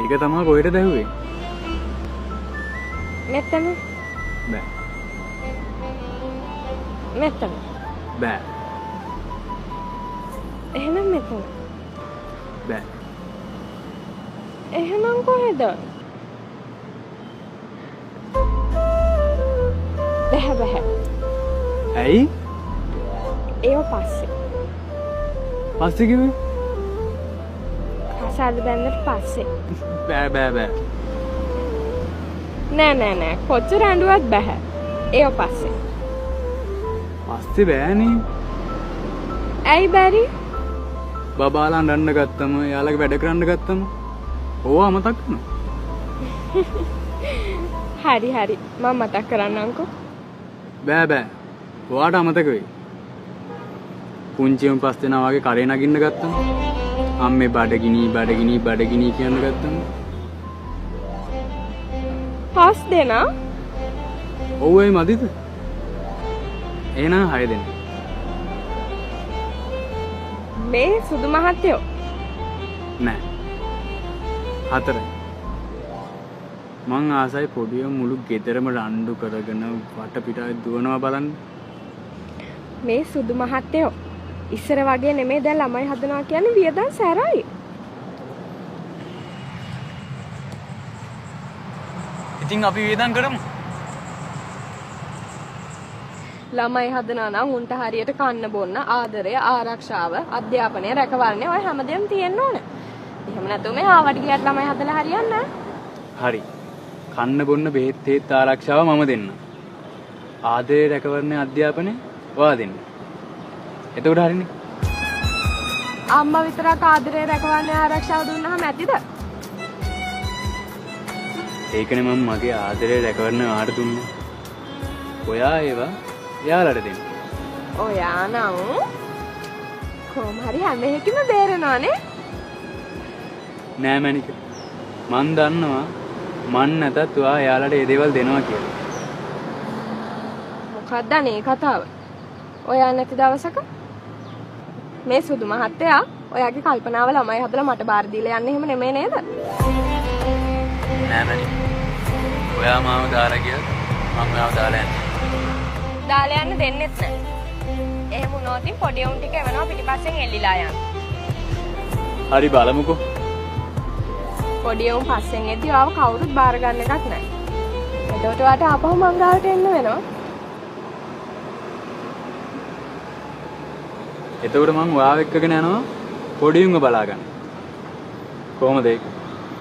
ඒක තමයි කොහෙටද ඇහුවේ? මෙතන. බෑ. මෙතන. බෑ. එහෙනම් මෙතන. බෑ. එහෙනම් කොහෙද? බෑ. ඇයි? ඒව පස්සේ. පස්සේ කිව්වේ? කසාද බැලුවට පස්සේ. බෑ. නෑ. කොච්චර ඇඬුවත් බෑ. ඒව පස්සේ. පස්සේ බෑනේ. ඇයි බැරි? බබාලා අඬන්න ගත්තම, යාළුවගේ වැඩ කරන්න ගත්තම ඕවා අමතක කරනවා. හරි. මම මතක් කරන්නම්කෝ. බෑ. ඔයාට අමතක වෙයි. පුංචිම පස් දෙනා වගේ කරේ නගින්න ගත්තම අම්මේ බඩගිනි කියන්න ගත්තම පස් දෙනා? ඔව් ඒ මදිද? එහෙනම් 6 දෙනා. මේ සුදු මහත්තයෝ නෑ. 4. මං ආසයි පොඩිය මුළු ගෙදරම රණ්ඩු කරගෙන වටපිටාවේ දුවනවා බලන්න. මේ සුදු මහත්තයෝ ඉස්සර වගේ නෙමෙයි දැන් ළමයි හදනවා කියන්නේ වියදම් සැරයි. ඉතින් අපි වේදම් කරමු. ළමයි හදනවා නම් උන්ට හරියට කන්න බොන්න ආදරය ආරක්ෂාව අධ්‍යාපනය රැකවරණය ඔය හැමදේම තියෙන්න ඕනේ. එහෙම නැතුව මේ ආවට ගියත් ළමයි හදලා හරියන්නේ නැහැ. හරි. කන්න බොන්න බෙහෙත් තේත් ආරක්ෂාව මම දෙන්න. ආදරේ රැකවරණය අධ්‍යාපනය ඔයා දෙන්න. එතකොට හරිනේ. අම්මා විතරක් ආදරේ රැකවරණය ආරක්ෂාව දුන්නාම ඇතිද? ඒකනේ මම මගේ ආදරේ රැකවරණය ආට දුන්නේ. ඔයා ඒවා යාළුවට දෙන්න. ඔයා නම් කොහොම හරි හැම එකකින්ම බේරෙනවානේ. නෑ මැනික. මන් දන්නවා මන් නැතත් ඔයා යාළුවට ඒ දේවල් දෙනවා කියලා. මොකක්ද අනේ කතාව? ඔයා නැති දවසක මේ සුදු මහත්තයා ඔයාගේ කල්පනාව ළමයි හදලා මට බාර දීලා යන්නේ එහෙම නෙමෙයි නේද? නෑ මැනික. ඔයා මාව දාලා ගියත් මම මාව දාලා යන්නේ. දාලා යන්න දෙන්නෙත් නෑ. එහෙම වුණොත් පොඩි උන් ටික එවනවා පිටිපස්සෙන් එල්ලිලා යන්න. හරි බලමුකෝ. පොඩි උන් පස්සෙන් එද්දි ආව කවුරුත් බාර ගන්න එකක් නෑ. එතකොට වාට ආපහු මංගාවට එන්න වෙනවා. එතකොට මං ඔයාව එක්කගෙන යනවා පොඩි උන්ව බලා ගන්න. කොහමද ඒක?